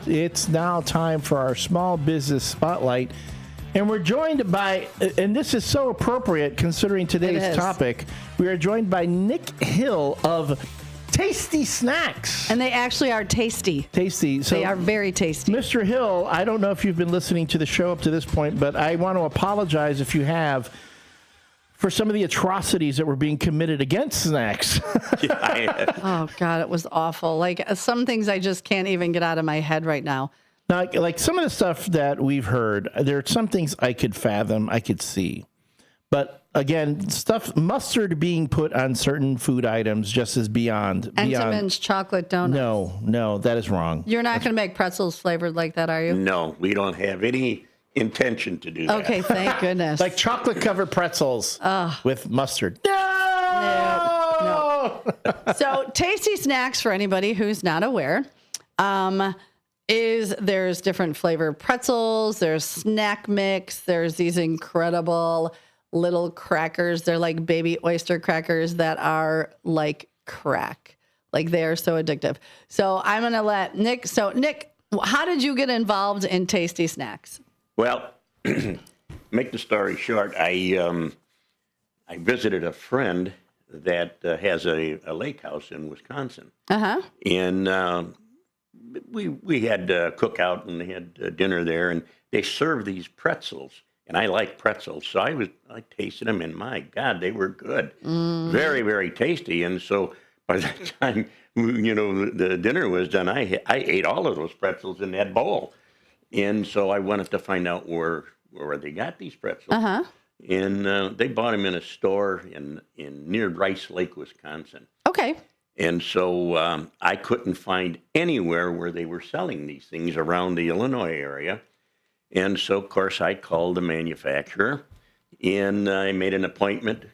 It's now time for our small business spotlight. And we're joined by, and this is so appropriate considering today's topic, we are joined by Nick Hill of Tasty Snacks. And they actually are tasty. Tasty. So, they are very tasty. Mr. Hill, I don't know if you've been listening to the show up to this point, but I want to apologize if you have for some of the atrocities that were being committed against snacks. Oh, God, it was awful. Like, some things I just can't even get out of my head right now. Now, like some of the stuff that we've heard, there are some things I could fathom, I could see. But again, mustard being put on certain food items just is beyond. Entenmann's chocolate donuts. No, that is wrong. You're not going to make pretzels flavored like that, are you? No, we don't have any intention to do that. Okay, thank goodness. Like chocolate-covered pretzels with mustard. No. So, Tasty Snacks, for anybody who's not aware, there's different flavor pretzels, there's snack mix, there's these incredible little crackers. They're like baby oyster crackers that are like crack. Like, they are so addictive. So I'm going to let Nick. So Nick, how did you get involved in Tasty Snacks? Well, make the story short, I visited a friend that has a lake house in Wisconsin. Uh-huh. And we had cookout and they had dinner there, and they served these pretzels. And I like pretzels, so I tasted them, and my God, they were good. Very, very tasty. And so by the time, the dinner was done, I ate all of those pretzels in that bowl. And so I wanted to find out where they got these pretzels. Uh-huh. And they bought them in a store in near Rice Lake, Wisconsin. Okay. And so I couldn't find anywhere where they were selling these things around the Illinois area. And so, of course, I called the manufacturer, and I made an appointment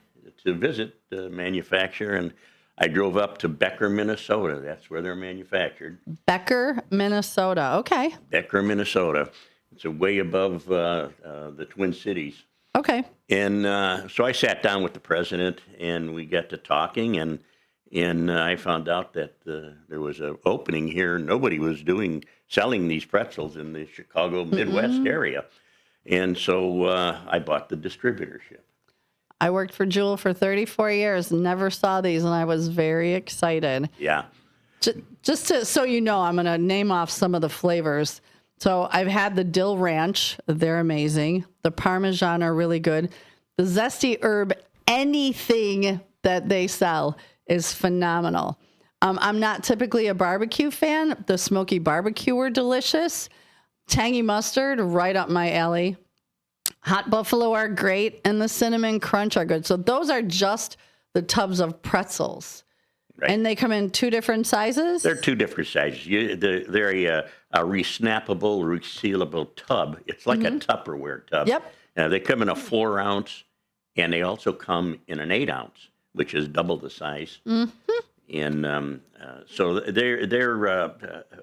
to visit the manufacturer, and I drove up to Becker, Minnesota. That's where they're manufactured. Becker, Minnesota. Okay. Becker, Minnesota. It's way above the Twin Cities. Okay. And so I sat down with the president, and we got to talking, and I found out that there was an opening here. Nobody was selling these pretzels in the Chicago Midwest area. And so I bought the distributorship. I worked for Jewel for 34 years, never saw these, and I was very excited. Yeah. So you know, I'm going to name off some of the flavors. So I've had the dill ranch. They're amazing. The Parmesan are really good. The zesty herb, anything that they sell is phenomenal. I'm not typically a barbecue fan. The smoky barbecue were delicious. Tangy mustard, right up my alley. Hot buffalo are great, and the cinnamon crunch are good. So those are just the tubs of pretzels. Right. And they come in two different sizes? They're two different sizes. They're a resnappable, resealable tub. It's like a Tupperware tub. Yep. They come in a 4 ounce, and they also come in an 8 ounce, which is double the size. And so they're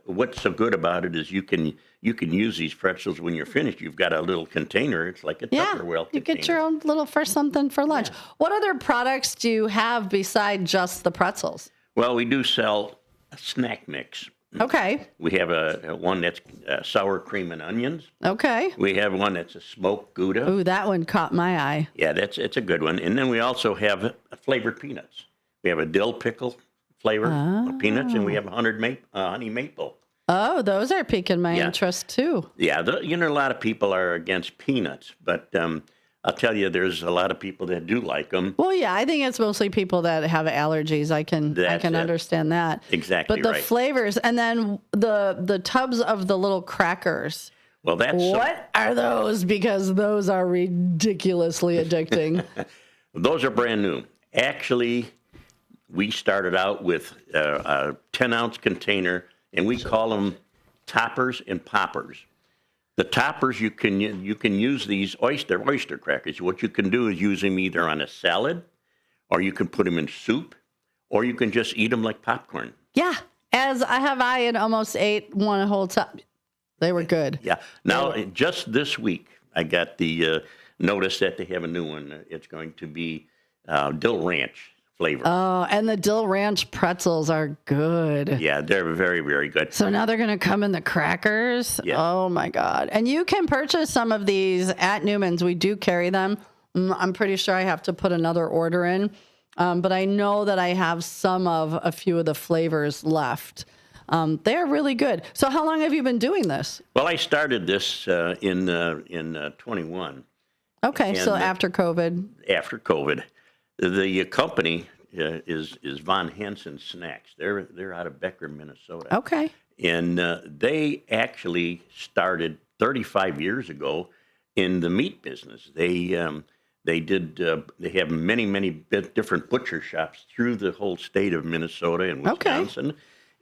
what's so good about it is you can use these pretzels when you're finished. You've got a little container. It's like a Tupperware container. You get your own little for something for lunch. Yeah. What other products do you have beside just the pretzels? Well, we do sell a snack mix. Okay. We have a one that's sour cream and onions. Okay. We have one that's a smoked Gouda. Ooh, that one caught my eye. Yeah, it's a good one. And then we also have flavored peanuts. We have a dill pickle flavor of peanuts, and we have honey maple. Oh, those are piquing my interest too. Yeah, a lot of people are against peanuts, but I'll tell you, there's a lot of people that do like them. Well, yeah, I think it's mostly people that have allergies. I can understand that. Exactly. But the flavors, and then the tubs of the little crackers. Well, what are those? Because those are ridiculously addicting. Those are brand new. Actually, we started out with a 10-ounce container, and we call them toppers and poppers. The toppers, you can use these oyster crackers. What you can do is use them either on a salad, or you can put them in soup, or you can just eat them like popcorn. Yeah, as I had almost ate one whole top. They were good. Yeah. Now, just this week, I got the notice that they have a new one. It's going to be dill ranch flavor. Oh, and the Dill Ranch pretzels are good. Yeah, they're very, very good. So now they're going to come in the crackers. Yes. Oh my God. And you can purchase some of these at Newman's. We do carry them. I'm pretty sure I have to put another order in. But I know that I have some of a few of the flavors left. They are really good. So how long have you been doing this? Well, I started this in 21 Okay, so And, after COVID. after COVID. The company is Von Hansen Snacks. They're out of Becker, Minnesota. Okay. And they actually started 35 years ago in the meat business. They have many different butcher shops through the whole state of Minnesota and Wisconsin.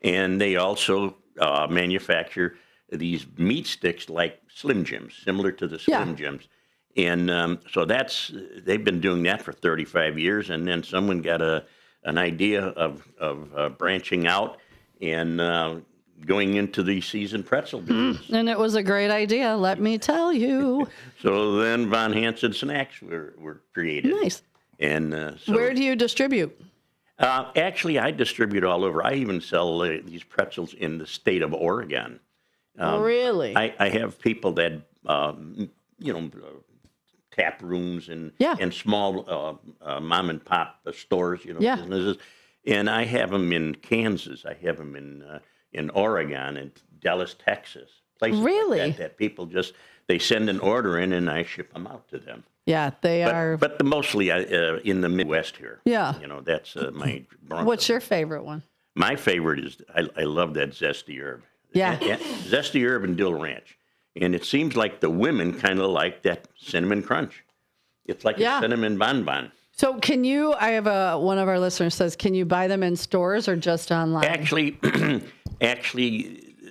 And they also manufacture these meat sticks like Slim Jims, similar to the Slim Jims. And so they've been doing that for 35 years. And then someone got an idea of branching out and going into the seasoned pretzel business. And it was a great idea, let me tell you. So then Von Hansen Snacks were created. Nice. And so, Where do you distribute? actually, I distribute all over. I even sell these pretzels in the state of Oregon. Really? I have people that, tap rooms and small mom and pop stores, businesses. And I have them in Kansas. I have them in Oregon and Dallas, Texas. Places Really? like that people they send an order in and I ship them out to them. Yeah, they are. But mostly in the Midwest here. Yeah. That's my Bronco. What's your favorite one? My favorite is, I love that Zesty Herb. Yeah. Zesty Herb and Dill Ranch. And it seems like the women kind of like that cinnamon crunch. It's like a cinnamon bonbon. So I have one of our listeners says, can you buy them in stores or just online? Actually,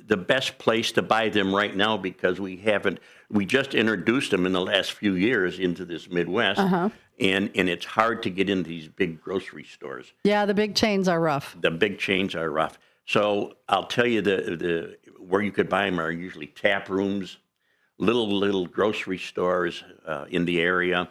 the best place to buy them right now, because we just introduced them in the last few years into this Midwest, and it's hard to get into these big grocery stores. Yeah, the big chains are rough. The big chains are rough. So I'll tell you the where you could buy them are usually tap rooms, little grocery stores in the area,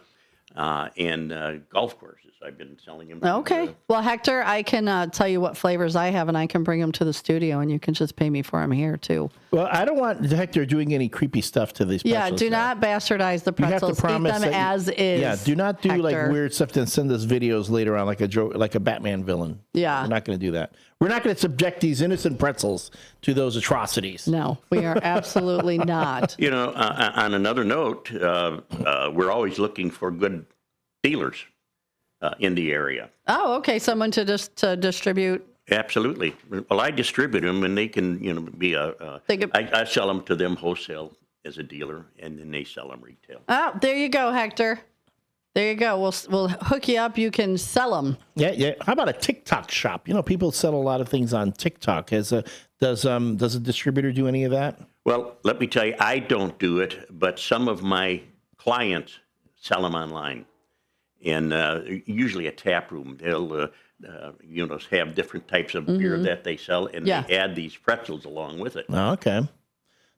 and golf courses. I've been selling them. Okay. Well, Hector, I can tell you what flavors I have, and I can bring them to the studio, and you can just pay me for them here, too. Well, I don't want Hector doing any creepy stuff to these pretzels. Yeah, do not bastardize the pretzels. You have to promise Eat them as is. Yeah, do not do like Hector. weird stuff and send us videos later on like a Batman villain. Yeah. We're not going to do that. We're not going to subject these innocent pretzels to those atrocities. No, we are absolutely not. On another note, we're always looking for good dealers in the area. Oh, okay. Someone to distribute. Absolutely. Well, I distribute them, and they can, be I sell them to them wholesale as a dealer, and then they sell them retail. Oh, there you go, Hector. There you go. We'll hook you up. You can sell them. Yeah. How about a TikTok shop? People sell a lot of things on TikTok. Does a distributor do any of that? Well, let me tell you, I don't do it, but some of my clients sell them online. And usually a tap room, they'll have different types of beer that they sell, and they add these pretzels along with it. Oh, okay.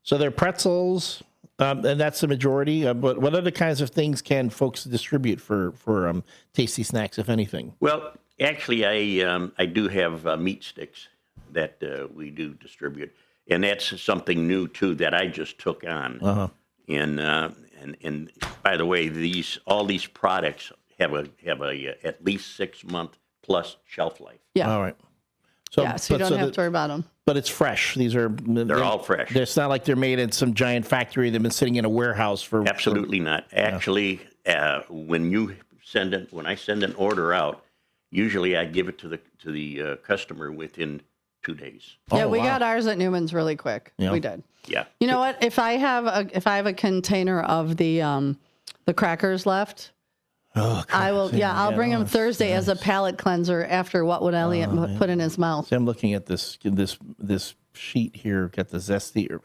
So they're pretzels, and that's the majority. But what other kinds of things can folks distribute for tasty snacks, if anything? Well, actually, I do have meat sticks that we do distribute, and that's something new too that I just took on. Uh-huh. And by the way, all these products have a at least 6 month plus shelf life. Yeah. All right. So you don't have to worry about them. But it's fresh. They're all fresh. It's not like they're made in some giant factory. They've been sitting in a warehouse for. Absolutely not. Actually, when I send an order out, usually I give it to the customer within 2 days. Yeah, we got ours at Newman's really quick. Yeah. We did. Yeah. You know what? If I have a container of the crackers left, I will. Yeah, I'll bring them Thursday as a palate cleanser after What Would Elliot put in his mouth. See, I'm looking at this sheet here. Got the zesty.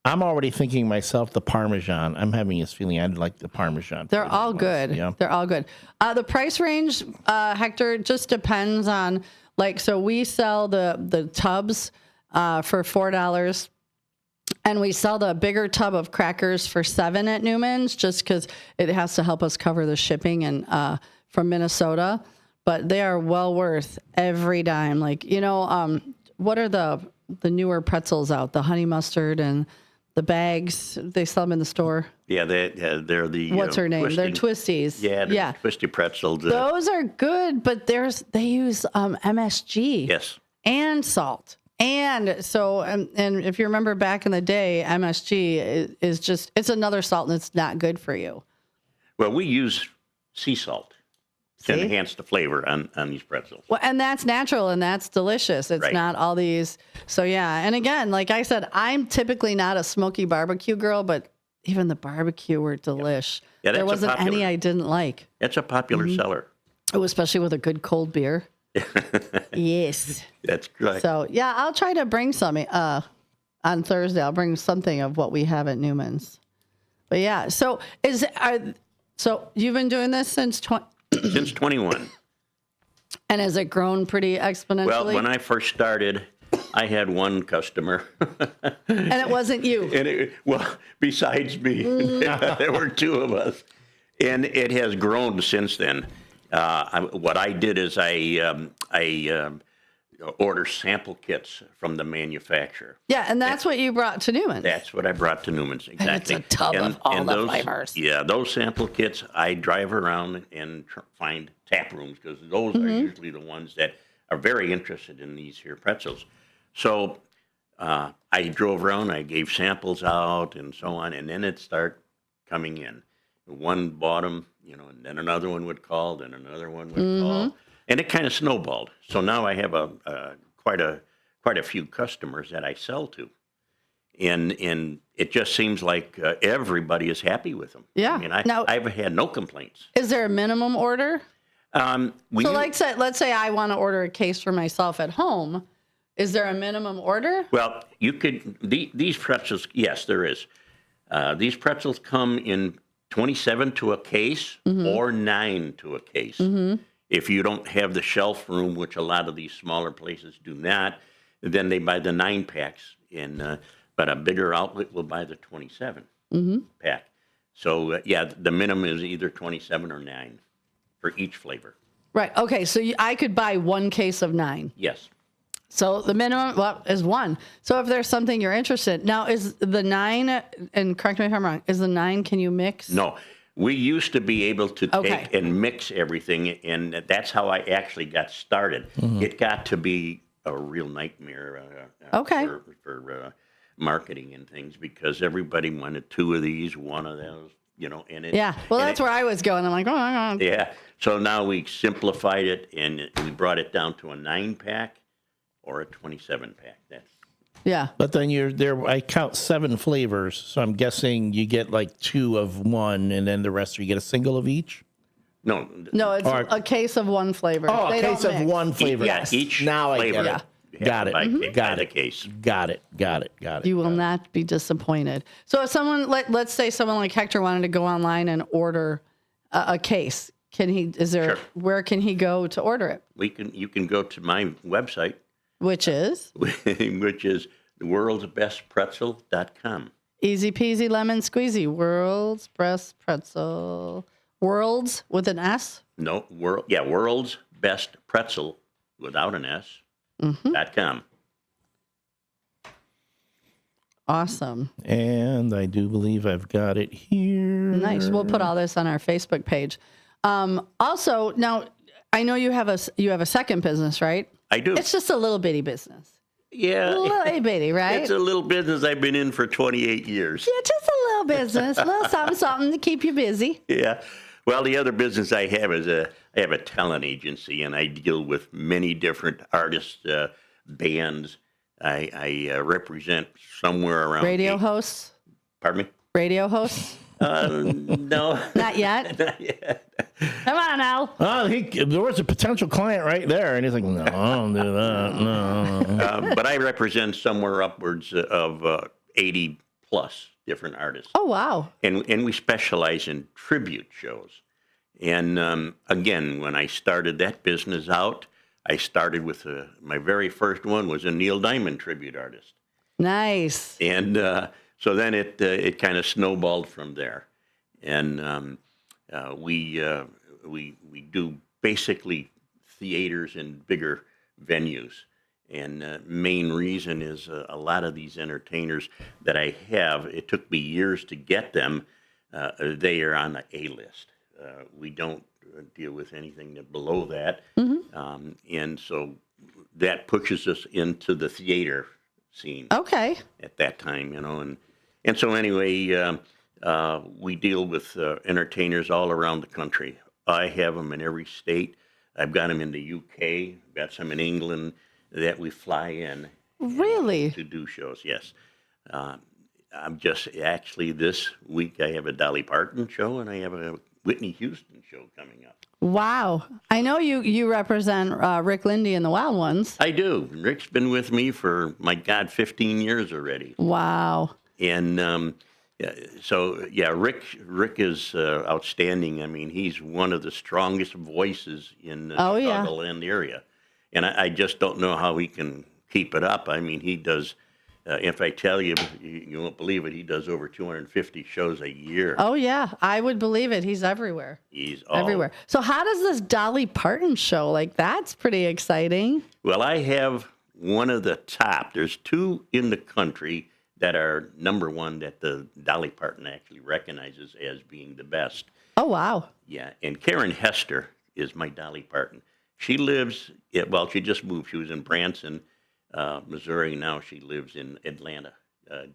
I'm already thinking myself the Parmesan. I'm having this feeling I'd like the Parmesan. They're all good. Yeah. They're all good. The price range, Hector, just depends on so we sell the tubs for $4. And we sell the bigger tub of crackers for $7 at Newman's, just because it has to help us cover the shipping and from Minnesota. but they are well worth every dime. Like, what are the newer pretzels out? The honey mustard and the bags. They sell them in the store. Yeah, they're the What's her name? They're Twisties. Yeah, they're Twisty pretzels. Those are good, but they use MSG. Yes. And salt. And so, and if you remember back in the day, MSG is just, it's another salt and it's not good for you. Well, we use sea salt to enhance the flavor on these pretzels. Well, and that's natural and that's delicious. It's Right. not all these. So, yeah. And again, like I said, I'm typically not a smoky barbecue girl, but even the barbecue were delish. Yeah, there wasn't any I didn't like. It's a popular seller. Oh, especially with a good cold beer. Yes. That's right. So, yeah, I'll try to bring some on Thursday. I'll bring something of what we have at Newman's. But yeah, so you've been doing this since Since 21. And has it grown pretty exponentially? Well, when I first started, I had one customer. And it wasn't you. And besides me, there were two of us. And it has grown since then. What I did is I order sample kits from the manufacturer. Yeah, and that's what you brought to Newman's. That's what I brought to Newman's, exactly. And it's a tub of all the flavors. Yeah, those sample kits, I drive around and find tap rooms because those are usually the ones that are very interested in these here pretzels. So I drove around, I gave samples out and so on, and then it started coming in. One bought them, and then another one would call, then another one would call, and it kind of snowballed. So now I have quite a few customers that I sell to, and it just seems like everybody is happy with them. Yeah. I mean, I've had no complaints. Is there a minimum order? Let's say I want to order a case for myself at home. Is there a minimum order? Well, you could these pretzels. Yes, there is. These pretzels come in 27 to a case or 9 to a case. If you don't have the shelf room, which a lot of these smaller places do not, then they buy the 9 packs. But a bigger outlet will buy the 27 pack. So, the minimum is either 27 or 9 for each flavor. Right. Okay. So I could buy one case of 9. Yes. So the minimum is 1. So if there's something you're interested in. Now, is the 9, and correct me if I'm wrong, is the 9, can you mix? No. We used to be able to take and mix everything, and that's how I actually got started. It got to be a real nightmare for marketing and things because everybody wanted 2 of these, 1 of those, and it. Yeah. Well, that's where I was going. I'm like, oh my God. Yeah. So now we simplified it, and we brought it down to a 9-pack. Or a 27-pack. Yeah. But then I count 7 flavors, so I'm guessing you get like 2 of one, and then the rest you get a single of each. No, it's a case of one flavor. Oh, a case of one flavor. Yes. Each now flavor. I get it. Got it. Got it. Case. Got it. You will not be disappointed. So if someone, let's say someone like Hector wanted to go online and order a case, Sure. Where can he go to order it? You can go to my website. Which is? Which is worldsbestpretzel.com. Easy peasy lemon squeezy. World's Best Pretzel. Worlds with an S? No, World's Best Pretzel without an S. .com. Awesome. And I do believe I've got it here. Nice. We'll put all this on our Facebook page. Also, now I know you have a second business, right? I do. It's just a little bitty business. Yeah. A little bitty, right? It's a little business I've been in for 28 years. Yeah, just a little business, a little something to keep you busy. Yeah. Well, the other business I have is I have a talent agency, and I deal with many different artists, bands. I represent somewhere around Radio hosts. Pardon me? Radio hosts. No. Not yet. Not yet. Come on now. Oh, there was a potential client right there, and he's like, "No, I don't do that. No." But I represent somewhere upwards of 80 plus different artists. Oh wow! And we specialize in tribute shows. And again, when I started that business out, I started with my very first one was a Neil Diamond tribute artist. Nice. And so then it kind of snowballed from there. And we do basically theaters and bigger venues. And main reason is a lot of these entertainers that I have, it took me years to get them. They are on the A list. We don't deal with anything below that. And so that pushes us into the theater scene Okay. at that time, and so anyway, we deal with entertainers all around the country. I have them in every state. I've got them in the UK, got some in England that we fly in Really? to do shows. Yes. I'm just actually this week I have a Dolly Parton show and I have a Whitney Houston show coming up. Wow. I know you represent Rick Lindy and the Wild Ones. I do. Rick's been with me for, my God, 15 years already. Wow. And Rick is outstanding. I mean, he's one of the strongest voices in the Chicagoland area. And I just don't know how he can keep it up. I mean, he does, if I tell you, you won't believe it, he does over 250 shows a year. Oh, yeah. I would believe it. He's everywhere. He's everywhere. So how does this Dolly Parton show, that's pretty exciting. Well, I have one of the top. There's two in the country that are number one that the Dolly Parton actually recognizes as being the best. Oh, wow. Yeah, and Karen Hester is my Dolly Parton. She lives, she just moved. She was in Branson, Missouri. Now she lives in Atlanta,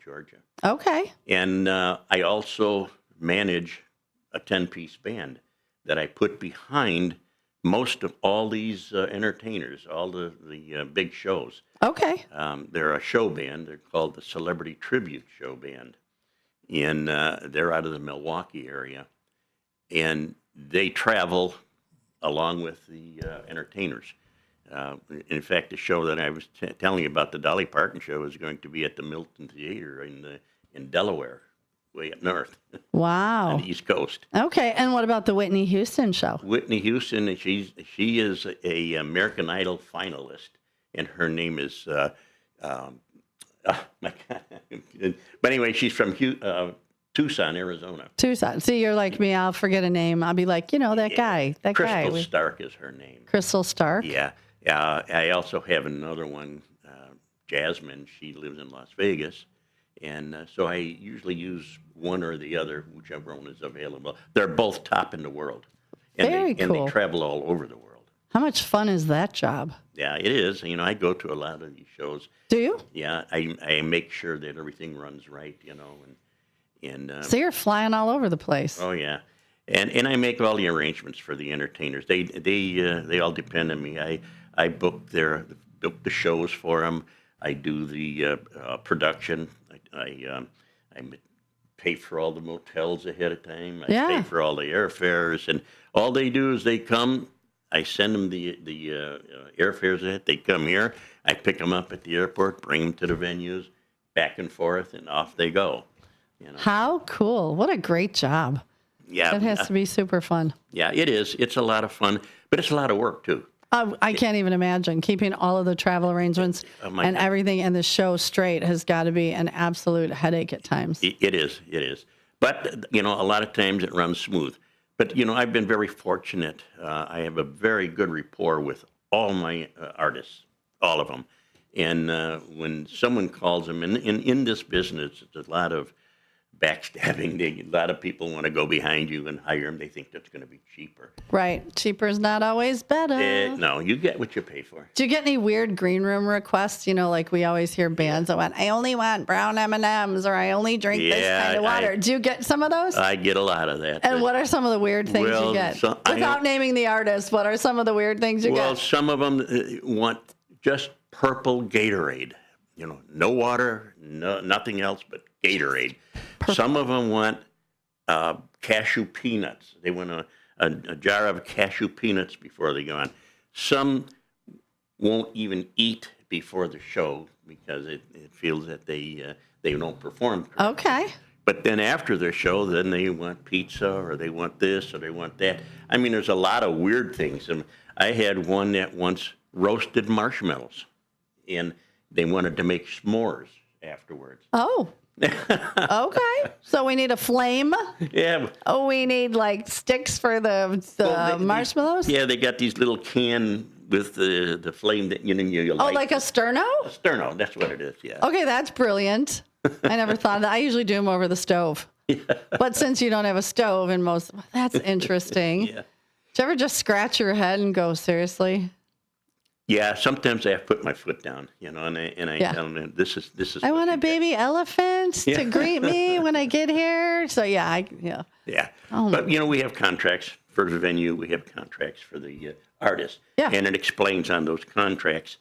Georgia. Okay. And I also manage a 10-piece band that I put behind most of all these entertainers, all the big shows. Okay. They're a show band. They're called the Celebrity Tribute Show Band. And they're out of the Milwaukee area. And they travel along with the entertainers. In fact, the show that I was telling you about, the Dolly Parton show, is going to be at the Milton Theater in Delaware, way up north. Wow. On the East Coast. Okay, and what about the Whitney Houston show? Whitney Houston, she is a American Idol finalist, and her name is, my God. But anyway, she's from Tucson, Arizona. Tucson. See, you're like me. I'll forget a name. I'll be like, that guy. Crystal Stark is her name. Crystal Stark? Yeah. I also have another one, Jasmine. She lives in Las Vegas. And so I usually use one or the other, whichever one is available. They're both top in the world. And Very cool. And they travel all over the world. How much fun is that job? Yeah, it is. I go to a lot of these shows. Do you? Yeah, I make sure that everything runs right, So you're flying all over the place. Oh yeah, and I make all the arrangements for the entertainers. They all depend on me. I book the shows for them. I do the production. I pay for all the motels ahead of time. I pay for all the airfares, and all they do is they come. I send them the airfares ahead. They come here. I pick them up at the airport, bring them to the venues, back and forth, and off they go. How cool. What a great job. Yeah. That has to be super fun. Yeah, it is. It's a lot of fun, but it's a lot of work, too. I can't even imagine. Keeping all of the travel arrangements and everything in the show straight has got to be an absolute headache at times. It is. But, a lot of times it runs smooth. But, I've been very fortunate. I have a very good rapport with all my artists, all of them. And when someone calls them, and in this business, it's a lot of backstabbing. A lot of people want to go behind you and hire them. They think that's going to be cheaper. Right. Cheaper is not always better. No, you get what you pay for. Do you get any weird green room requests? Like we always hear bands that went, I only want brown M&Ms or I only drink this kind of water. Do you get some of those? I get a lot of that. And what are some of the weird things you get? Without naming the artist, what are some of the weird things you get? Well, some of them want just purple Gatorade. No water, nothing else but Gatorade. Some of them want cashew peanuts. They want a jar of cashew peanuts before they go on. Some won't even eat before the show because it feels that they don't perform correctly. Okay. But then after the show, then they want pizza or they want this or they want that. I mean, there's a lot of weird things. And I had one that once roasted marshmallows, and they wanted to make s'mores afterwards. Oh. Okay. So we need a flame. Yeah. Oh, we need sticks for the marshmallows. They got these little can with the flame that you Oh, like a sterno? a sterno. That's what it is. Yeah. Okay, that's brilliant. I never thought of that. I usually do them over the stove. But since you don't have a stove in most, that's interesting. Yeah. Did you ever just scratch your head and go, seriously? Yeah. Sometimes I have to put my foot down, and I Yeah. tell them this is. I what want a you get. baby elephant to greet me when I get here. So yeah. Yeah. Oh, But we have contracts for the venue. We have contracts for the artist. Yeah. And it explains on those contracts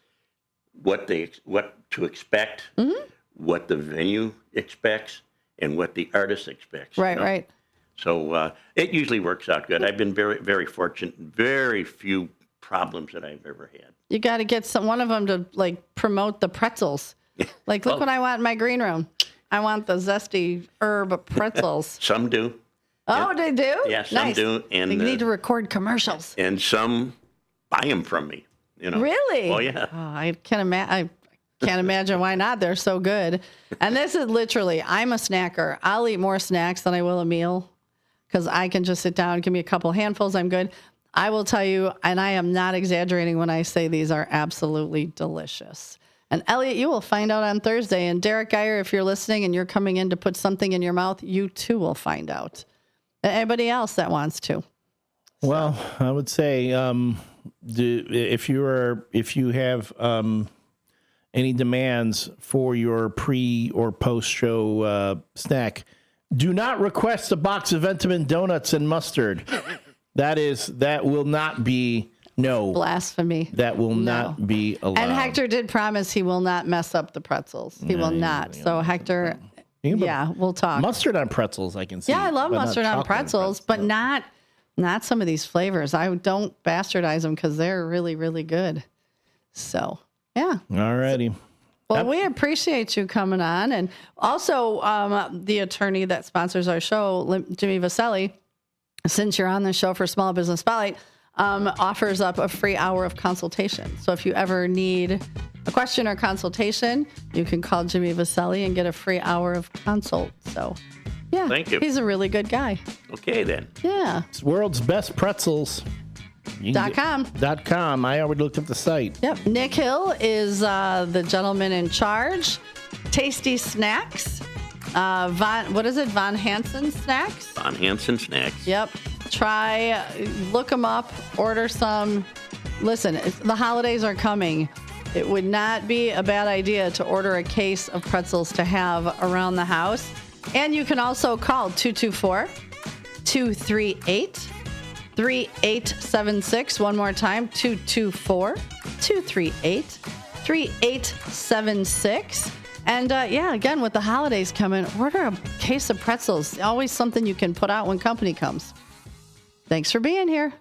what to expect, what the venue expects, and what the artist expects. Right, right. So it usually works out good. I've been very, very fortunate. Very few problems that I've ever had. You got to get one of them to like promote the pretzels. Like, look what I want in my green room. I want the zesty herb pretzels. Some do. Oh, they do? Yeah, some Nice. do. And They need to record commercials. and some buy them from me. Really? Oh yeah. Oh, I can't imagine why not. They're so good. And this is literally, I'm a snacker. I'll eat more snacks than I will a meal because I can just sit down, give me a couple handfuls, I'm good. I will tell you, and I am not exaggerating when I say these are absolutely delicious. And Elliot, you will find out on Thursday. And Derek Geyer, if you're listening and you're coming in to put something in your mouth, you too will find out. And anybody else that wants to. Well, I would say if you have any demands for your pre or post show snack, do not request a box of Entenmann donuts and mustard. That will not be Blasphemy. That will not be allowed. And Hector did promise he will not mess up the pretzels. He will not. So Hector, we'll talk. Mustard on pretzels, I can see. Yeah, I love but not mustard on chocolate pretzels, but not some of these flavors. I don't bastardize them because they're really, really good. So, yeah. All righty. Well, we appreciate you coming on. And also, the attorney that sponsors our show, Jimmy Vaselli, since you're on the show for Small Business Spotlight, offers up a free hour of consultation. So if you ever need a question or consultation, you can call Jimmy Vaselli and get a free hour of consult. So, yeah. Thank you. He's a really good guy. Okay then. Yeah. It's world's best pretzels. .com. I already looked up the site. Yep. Nick Hill is the gentleman in charge. Tasty Snacks. Von Hansen Snacks? Von Hansen Snacks. Yep. Look them up, order some. Listen, the holidays are coming. It would not be a bad idea to order a case of pretzels to have around the house. And you can also call 224-238-3876. One more time, 224-238-3876. And again, with the holidays coming, order a case of pretzels. Always something you can put out when company comes. Thanks for being here.